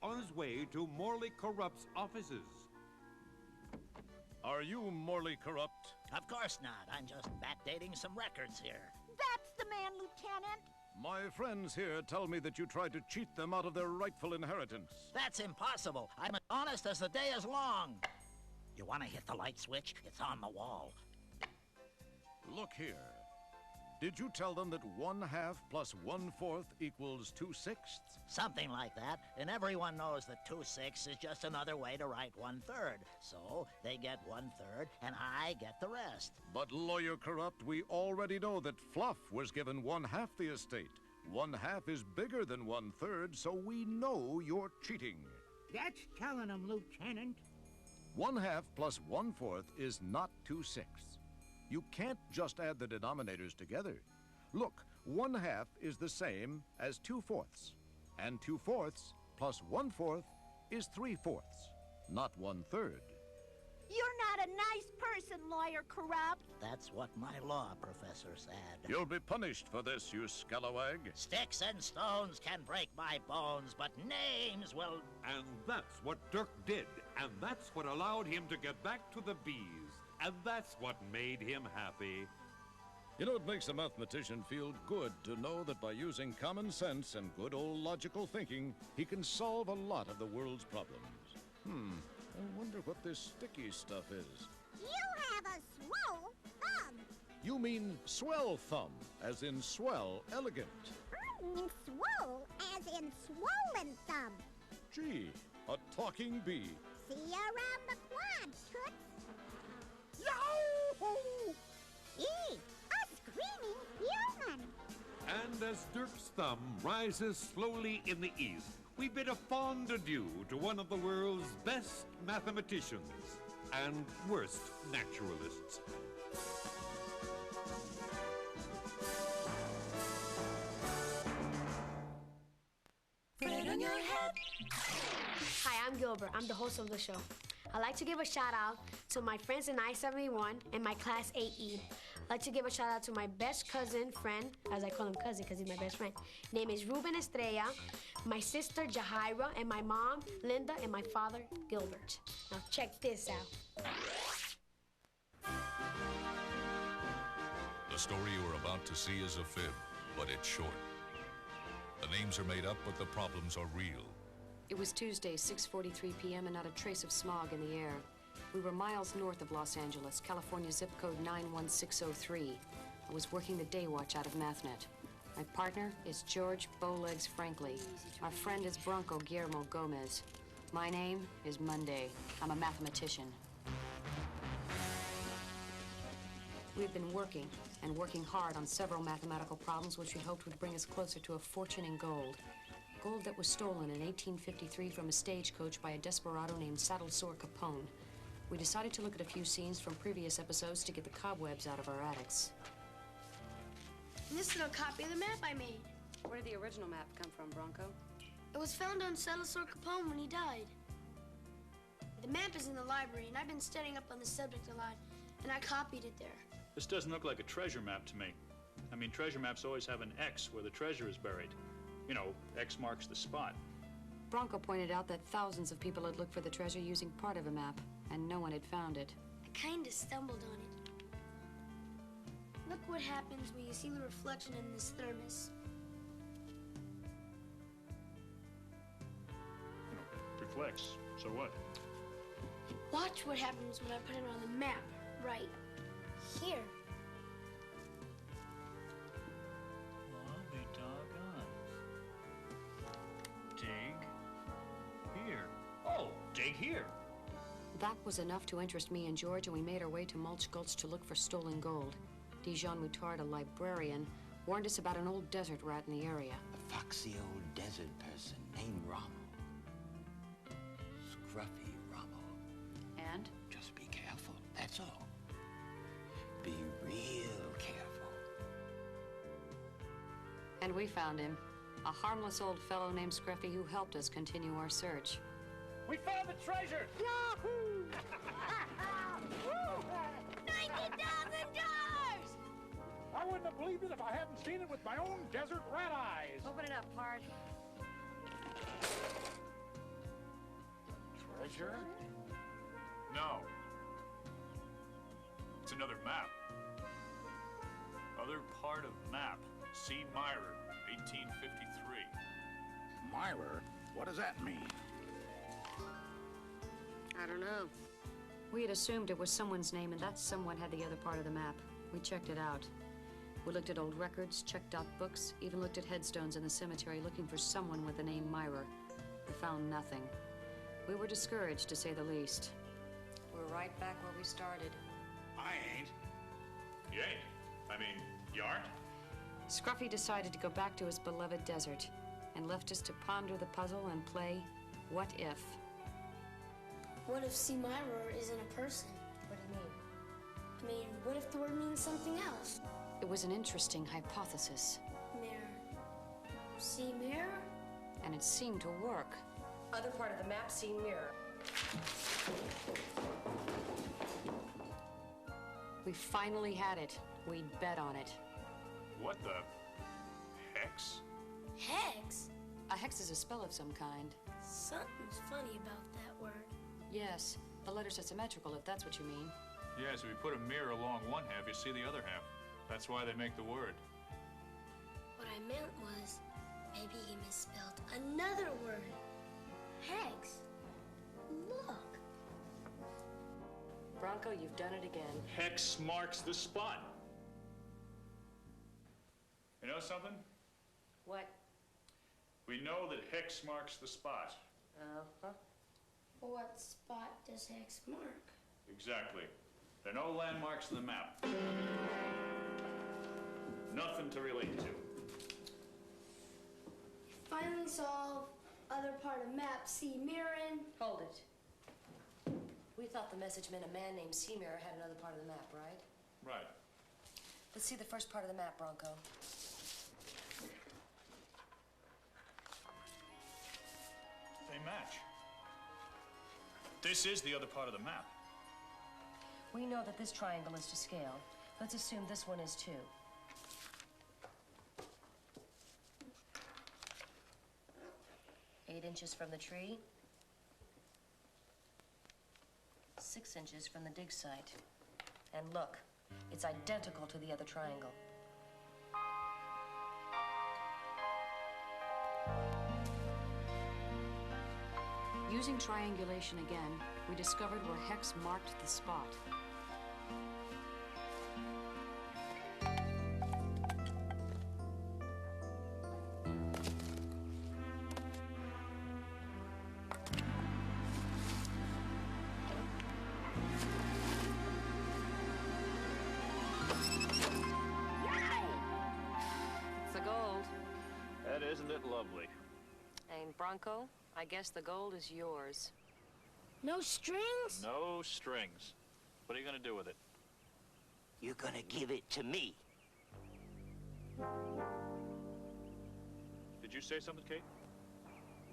on his way to Morley Corrupt's offices. Are you Morley Corrupt? Of course not. I'm just backdating some records here. That's the man, Lieutenant. My friends here tell me that you tried to cheat them out of their rightful inheritance. That's impossible. I'm as honest as the day is long. You want to hit the light switch? It's on the wall. Look here. Did you tell them that 1/2 plus 1/4 equals 2/6? Something like that. And everyone knows that 2/6 is just another way to write 1/3. So they get 1/3 and I get the rest. But, Lawyer Corrupt, we already know that Fluff was given 1/2 the estate. 1/2 is bigger than 1/3, so we know you're cheating. That's telling them, Lieutenant. 1/2 plus 1/4 is not 2/6. You can't just add the denominators together. Look, 1/2 is the same as 2/4, and 2/4 plus 1/4 is 3/4, not 1/3. You're not a nice person, Lawyer Corrupt. That's what my law professor said. You'll be punished for this, you scalawag. Sticks and stones can break my bones, but names will... And that's what Dirk did, and that's what allowed him to get back to the bees. And that's what made him happy. You know, it makes a mathematician feel good to know that by using common sense and good old logical thinking, he can solve a lot of the world's problems. I wonder what this sticky stuff is. You have a swole thumb. You mean swell thumb, as in swell, elegant. I mean swole, as in swollen thumb. Gee, a talking bee. See you around the quad, Toots. Yahoo! Eee, a screaming human. And as Dirk's thumb rises slowly in the east, we bid a fond adieu to one of the world's best mathematicians and worst naturalists. Fred on your head. Hi, I'm Gilbert. I'm the host of the show. I'd like to give a shout out to my friends in I-71 and my class 8E. I'd like to give a shout out to my best cousin, friend, as I call him cousin because he's my best friend. Name is Ruben Estrella, my sister Jahira, and my mom, Linda, and my father, Gilbert. Now check this out. The story you are about to see is a fib, but it's short. The names are made up, but the problems are real. It was Tuesday, 6:43 p.m., and not a trace of smog in the air. We were miles north of Los Angeles, California zip code 91603. I was working the day watch out of MathNet. My partner is George Bowlegs Frankly. Our friend is Bronco Guillermo Gomez. My name is Monday. I'm a mathematician. We've been working and working hard on several mathematical problems which we hoped would bring us closer to a fortune in gold. Gold that was stolen in 1853 from a stagecoach by a desperado named Saddle Sore Capone. We decided to look at a few scenes from previous episodes to get the cobwebs out of our attics. And this is a copy of the map I made. Where did the original map come from, Bronco? It was found on Salazar Capone when he died. The map is in the library, and I've been studying up on the subject a lot, and I copied it there. This doesn't look like a treasure map to me. I mean, treasure maps always have an X where the treasure is buried. You know, X marks the spot. Bronco pointed out that thousands of people had looked for the treasure using part of a map, and no one had found it. I kinda stumbled on it. Look what happens when you see the reflection in this thermos. It reflects, so what? Watch what happens when I put it on the map, right here. I'll be doggone. Dig here. Oh, dig here. That was enough to interest me and George, and we made our way to Mulch Gulch to look for stolen gold. Dijon Moutard, a librarian, warned us about an old desert rat in the area. A foxy old desert person named Rommel. Scruffy Rommel. And? Just be careful, that's all. Be real careful. And we found him. A harmless old fellow named Scruffy who helped us continue our search. We found the treasure! Yahoo! $90,000! I wouldn't have believed it if I hadn't seen it with my own desert rat eyes. Open it up, Pard. another map. Other part of map. C. Myrer, 1853. Myrer? What does that mean? I don't know. We had assumed it was someone's name, and that someone had the other part of the map. We checked it out. We looked at old records, checked out books, even looked at headstones in the cemetery looking for someone with the name Myrer. We found nothing. We were discouraged, to say the least. We're right back where we started. I ain't. You ain't? I mean, you aren't? Scruffy decided to go back to his beloved desert and left us to ponder the puzzle and play What If? What if C. Myrer isn't a person? What do you mean? I mean, what if the word means something else? It was an interesting hypothesis. Mirror. C. Mirror? And it seemed to work. Other part of the map, C. Mirror. We finally had it. We'd bet on it. What the hex? Hex? A hex is a spell of some kind. Something's funny about that word. Yes, the letters are symmetrical, if that's what you mean. Yeah, so if you put a mirror along one half, you see the other half. That's why they make the word. What I meant was, maybe he misspelled another word. Hex. Look. Bronco, you've done it again. Hex marks the spot. You know something? What? We know that hex marks the spot. Uh-huh. What spot does hex mark? Exactly. There are no landmarks on the map. Nothing to relate to. Finally solved. Other part of map, C. Mirren. Hold it. We thought the message meant a man named C. Mirror had another part of the map, right? Right. Let's see the first part of the map, Bronco. They match. This is the other part of the map. We know that this triangle is to scale. Let's assume this one is too. Eight inches from the tree. 6 inches from the dig site. And look, it's identical to the other triangle. Using triangulation again, we discovered where hex marked the spot. It's the gold. That isn't it lovely? And Bronco, I guess the gold is yours. No strings? No strings. What are you gonna do with it? You're gonna give it to me. Did you say something, Kate?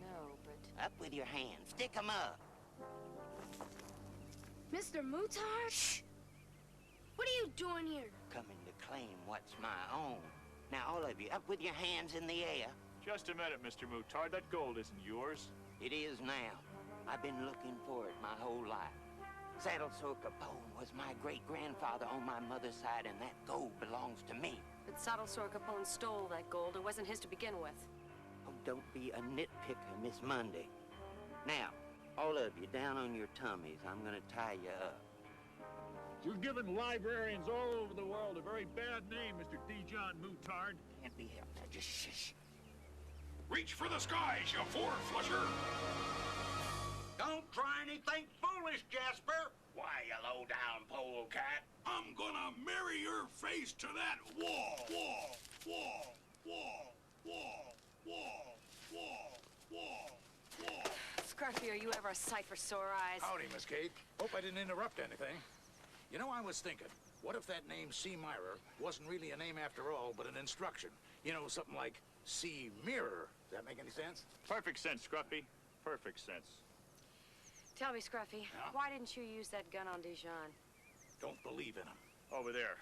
No, but... Up with your hands. Stick 'em up. Mr. Mutard? Shh! What are you doing here? Coming to claim what's my own. Now, all of you, up with your hands in the air. Just a minute, Mr. Mutard. That gold isn't yours. It is now. I've been looking for it my whole life. Saddle Sore Capone was my great-grandfather on my mother's side, and that gold belongs to me. But Saddle Sore Capone stole that gold. It wasn't his to begin with. Oh, don't be a nitpicker, Miss Monday. Now, all of you down on your tummies. I'm gonna tie you up. You're giving librarians all over the world a very bad name, Mr. D. John Mutard. Can't be helped. Now, just shush. Reach for the skies, you four-flusher! Don't try anything foolish, Jasper! Why, you low-down polecat? I'm gonna marry your face to that wall! Wall! Wall! Wall! Wall! Wall! Wall! Wall! Wall! Scruffy, are you ever a sight for sore eyes? Howdy, Miss Kate. Hope I didn't interrupt anything. You know, I was thinking, what if that name C. Myrer wasn't really a name after all, but an instruction? You know, something like C. Mirror. Does that make any sense? Perfect sense, Scruffy. Perfect sense. Tell me, Scruffy, why didn't you use that gun on Dijon? Don't believe in him. Over there.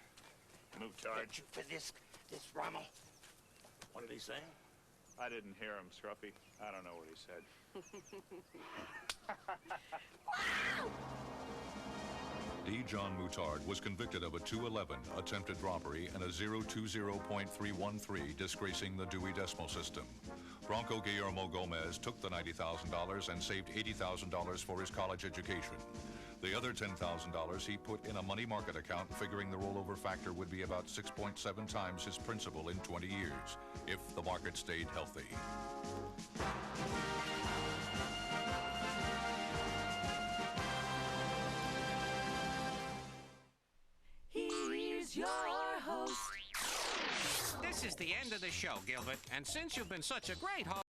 Mutard. Thank you for this Rommel. What did he say? I didn't hear him, Scruffy. I don't know what he said. Wow! D. John Moutard was convicted of a 211 attempted robbery and a 020.313 disgracing the Dewey Decimal System. Bronco Guillermo Gomez took the $90,000 and saved $80,000 for his college education. The other $10,000 he put in a money market account, figuring the rollover factor would be about 6.7 times his principal in 20 years, if the market stayed healthy. Here's your host. This is the end of the show, Gilbert, and since you've been such a great host,